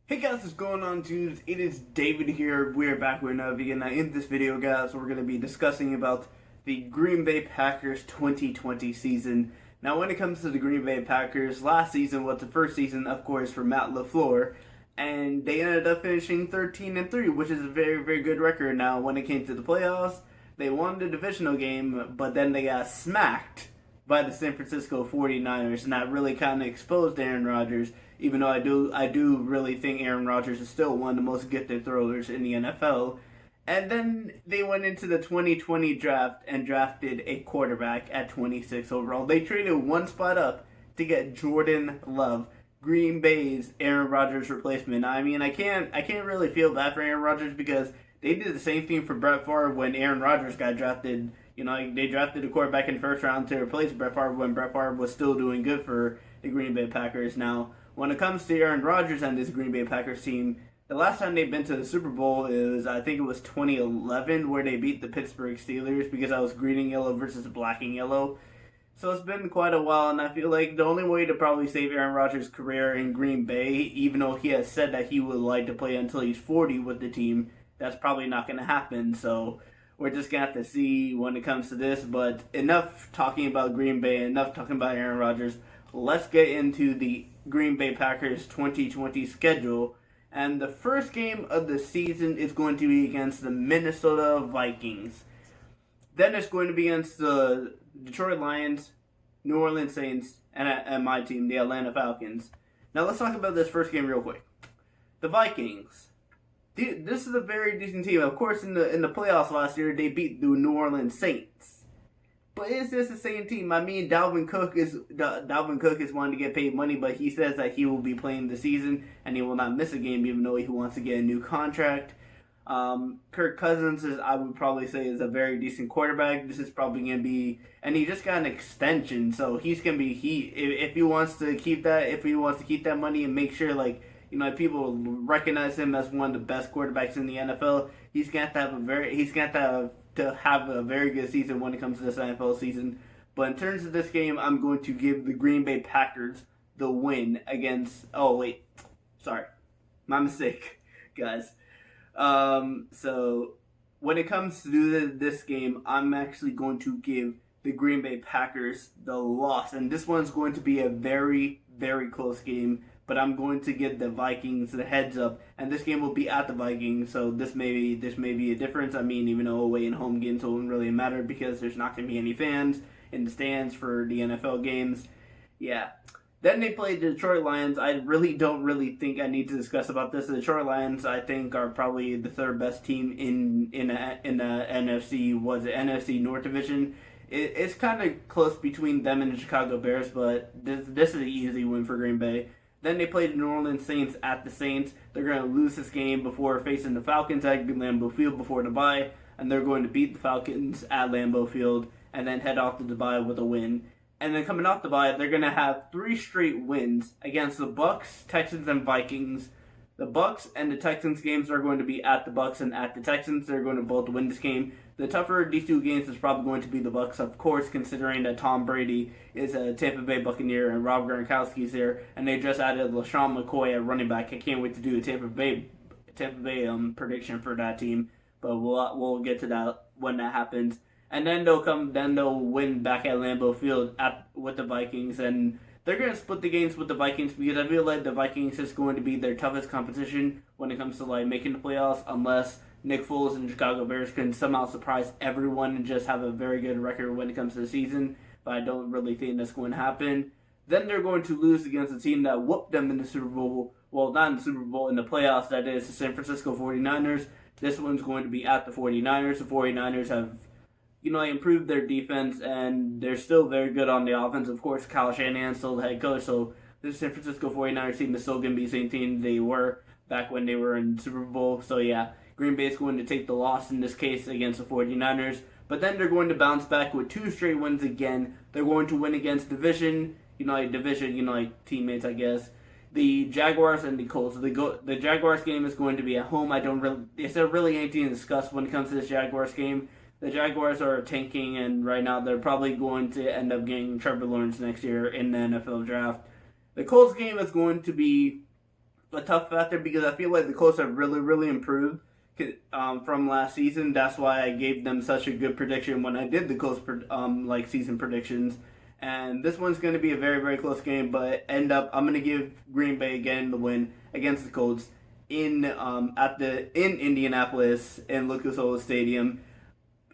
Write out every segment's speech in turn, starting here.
Hey guys, what's going on, dudes? It is David here. We're back with another video. Now, in this video, guys, we're going to be discussing about the Green Bay Packers 2020 season. Now, when it comes to the Green Bay Packers, last season was the first season, of course, for Matt LaFleur, and they ended up finishing 13-3, which is a very, very good record. Now, when it came to the playoffs, they won the divisional game, but then they got smacked by the San Francisco 49ers, and that really kind of exposed Aaron Rodgers. Even though I do really think Aaron Rodgers is still one of the most gifted throwers in the NFL. And then they went into the 2020 draft and drafted a quarterback at 26 overall. They traded one spot up to get Jordan Love, Green Bay's Aaron Rodgers replacement. I mean, I can't really feel bad for Aaron Rodgers because they did the same thing for Brett Favre when Aaron Rodgers got drafted. You know, they drafted a quarterback in the first round to replace Brett Favre when Brett Favre was still doing good for the Green Bay Packers. Now, when it comes to Aaron Rodgers and this Green Bay Packers team, the last time they've been to the Super Bowl is, I think it was 2011, where they beat the Pittsburgh Steelers because I was green and yellow versus black and yellow. So it's been quite a while, and I feel like the only way to probably save Aaron Rodgers' career in Green Bay, even though he has said that he would like to play until he's 40 with the team, that's probably not going to happen. So we're just going to have to see when it comes to this. But enough talking about Green Bay, enough talking about Aaron Rodgers. Let's get into the Green Bay Packers 2020 schedule. And the first game of the season is going to be against the Minnesota Vikings. Then it's going to be against the Detroit Lions, New Orleans Saints, and my team, the Atlanta Falcons. Now let's talk about this first game real quick. The Vikings. This is a very decent team. Of course, in the playoffs last year, they beat the New Orleans Saints. But is this the same team? I mean, Dalvin Cook is wanting to get paid money, but he says that he will be playing the season and he will not miss a game, even though he wants to get a new contract. Kirk Cousins I would probably say, is a very decent quarterback. This is probably going to be, and he just got an extension, so he's going to be if he wants to keep that money and make sure people recognize him as one of the best quarterbacks in the NFL. He's going to have a very good season when it comes to this NFL season. But in terms of this game, I'm going to give the Green Bay Packers the win against... Oh, wait. Sorry. My mistake, guys. So, when it comes to this game, I'm actually going to give the Green Bay Packers the loss. And this one's going to be a very, very close game. But I'm going to give the Vikings the heads up, and this game will be at the Vikings, so this may be a difference. I mean, even though away and home games won't really matter because there's not going to be any fans in the stands for the NFL games. Yeah. Then they played the Detroit Lions. I don't think I need to discuss about this. The Detroit Lions, I think, are probably the third best team in the NFC North Division. It's kind of close between them and the Chicago Bears, but this is an easy win for Green Bay. Then they played the New Orleans Saints at the Saints. They're going to lose this game before facing the Falcons at Lambeau Field before the bye, and they're going to beat the Falcons at Lambeau Field and then head off to the bye with a win. And then coming off the bye, they're going to have 3 straight wins against the Bucks, Texans, and Vikings. The Bucks and the Texans games are going to be at the Bucks and at the Texans. They're going to both win this game. The tougher of these two games is probably going to be the Bucks, of course, considering that Tom Brady is a Tampa Bay Buccaneer and Rob Gronkowski's there, and they just added LaShawn McCoy at running back. I can't wait to do a Tampa Bay prediction for that team, but we'll get to that when that happens. And then they'll win back at Lambeau Field with the Vikings, and they're going to split the games with the Vikings because I feel like the Vikings is going to be their toughest competition when it comes to making the playoffs, unless Nick Foles and the Chicago Bears can somehow surprise everyone and just have a very good record when it comes to the season. But I don't really think that's going to happen. Then they're going to lose against a team that whooped them in the Super Bowl. Well, not in the Super Bowl, in the playoffs, that is the San Francisco 49ers. This one's going to be at the 49ers. The 49ers have improved their defense, and they're still very good on the offense. Of course, Kyle Shanahan's still the head coach, so the San Francisco 49ers team is still going to be the same team they were back when they were in the Super Bowl. So, yeah, Green Bay is going to take the loss in this case against the 49ers. But then they're going to bounce back with 2 straight wins again. They're going to win against teammates, I guess. The Jaguars and the Colts. The Jaguars game is going to be at home. Is there really anything to discuss when it comes to this Jaguars game? The Jaguars are tanking, and right now they're probably going to end up getting Trevor Lawrence next year in the NFL draft. The Colts game is going to be a tough factor because I feel like the Colts have really improved from last season. That's why I gave them such a good prediction when I did the Colts season predictions. And this one's going to be a very close game, but I'm going to give Green Bay again the win against the Colts in Indianapolis in Lucas Oil Stadium.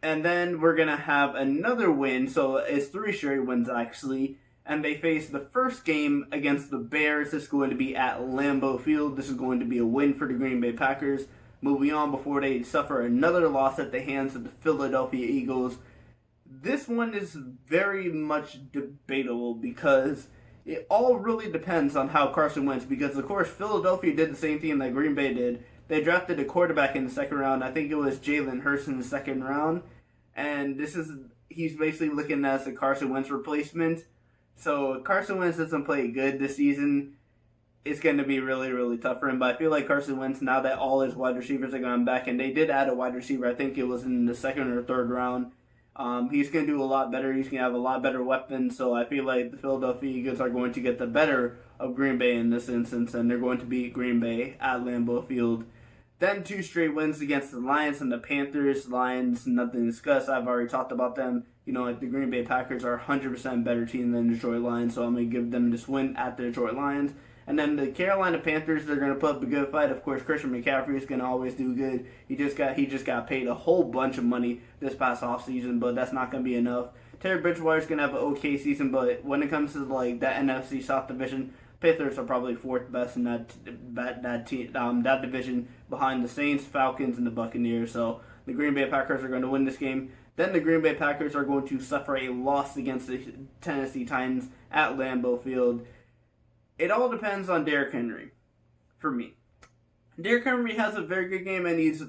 And then we're going to have another win, so it's 3 straight wins actually. And they face the first game against the Bears. This is going to be at Lambeau Field. This is going to be a win for the Green Bay Packers. Moving on before they suffer another loss at the hands of the Philadelphia Eagles. This one is very much debatable because it all really depends on how Carson Wentz. Because, of course, Philadelphia did the same thing that Green Bay did. They drafted a quarterback in the second round. I think it was Jalen Hurts in the second round. And he's basically looking as a Carson Wentz replacement. So if Carson Wentz doesn't play good this season, it's going to be really tough for him. But I feel like Carson Wentz, now that all his wide receivers are going back, and they did add a wide receiver, I think it was in the second or third round, he's going to do a lot better. He's going to have a lot better weapons. So I feel like the Philadelphia Eagles are going to get the better of Green Bay in this instance, and they're going to beat Green Bay at Lambeau Field. Then 2 straight wins against the Lions and the Panthers. Lions, nothing to discuss. I've already talked about them. The Green Bay Packers are 100% better team than the Detroit Lions, so I'm going to give them this win at the Detroit Lions. And then the Carolina Panthers, they're going to put up a good fight. Of course, Christian McCaffrey is going to always do good. He just got paid a whole bunch of money this past offseason, but that's not going to be enough. Terry Bridgewater is going to have an okay season, but when it comes to that NFC South division, Panthers are probably 4th best in that division behind the Saints, Falcons, and the Buccaneers. So the Green Bay Packers are going to win this game. Then the Green Bay Packers are going to suffer a loss against the Tennessee Titans at Lambeau Field. It all depends on Derrick Henry, for me. Derrick Henry has a very good game, and he has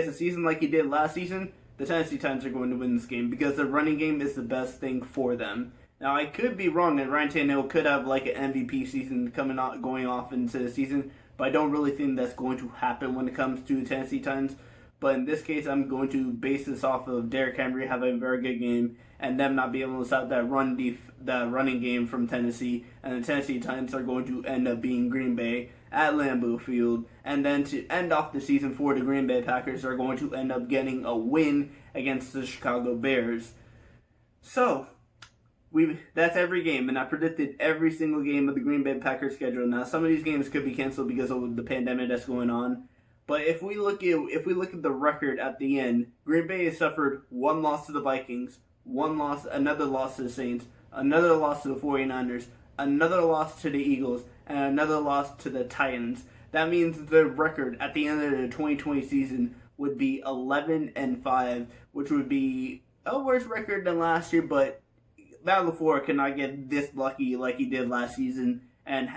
a season like he did last season. The Tennessee Titans are going to win this game because the running game is the best thing for them. Now, I could be wrong, and Ryan Tannehill could have an MVP season going off into the season, but I don't really think that's going to happen when it comes to the Tennessee Titans. But in this case, I'm going to base this off of Derrick Henry having a very good game and them not being able to stop that running game from Tennessee. And the Tennessee Titans are going to end up being Green Bay at Lambeau Field. And then to end off the season for the Green Bay Packers, are going to end up getting a win against the Chicago Bears. So that's every game, and I predicted every single game of the Green Bay Packers schedule. Now, some of these games could be canceled because of the pandemic that's going on. But if we look at the record at the end, Green Bay has suffered 1 loss to the Vikings, another loss to the Saints, another loss to the 49ers, another loss to the Eagles, and another loss to the Titans. That means the record at the end of the 2020 season would be 11-5, which would be a worse record than last year, but Matt LaFleur cannot get this lucky like he did last season and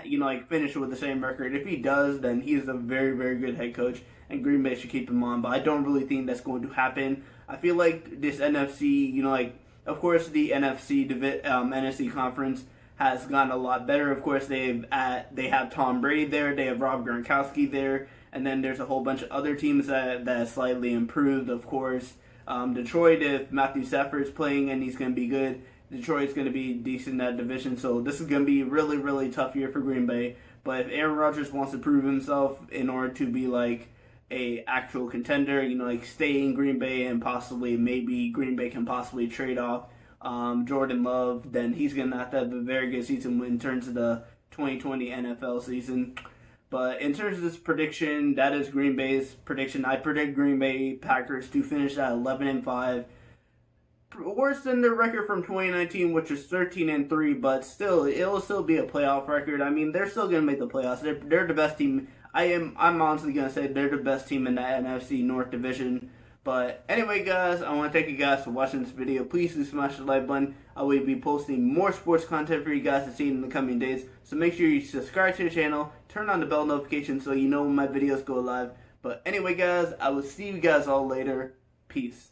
finish with the same record. If he does, then he is a very good head coach, and Green Bay should keep him on. But I don't really think that's going to happen. I feel like this NFC, of course, the NFC conference has gotten a lot better. Of course, they have Tom Brady there, they have Rob Gronkowski there, and then there's a whole bunch of other teams that slightly improved. Of course, Detroit, if Matthew Stafford is playing and he's going to be good, Detroit's going to be decent in that division, so this is going to be a really tough year for Green Bay. But if Aaron Rodgers wants to prove himself in order to be a actual contender, stay in Green Bay and maybe Green Bay can possibly trade off Jordan Love, then he's going to have a very good season in terms of the 2020 NFL season. But in terms of this prediction, that is Green Bay's prediction. I predict Green Bay Packers to finish at 11-5. Worse than their record from 2019, which is 13-3, but still, it'll still be a playoff record. I mean, they're still gonna make the playoffs. They're the best team. I'm honestly gonna say they're the best team in the NFC North division. But anyway, guys, I want to thank you guys for watching this video. Please do smash the like button. I will be posting more sports content for you guys to see in the coming days. So make sure you subscribe to the channel, turn on the bell notification so you know when my videos go live. But anyway, guys, I will see you guys all later. Peace.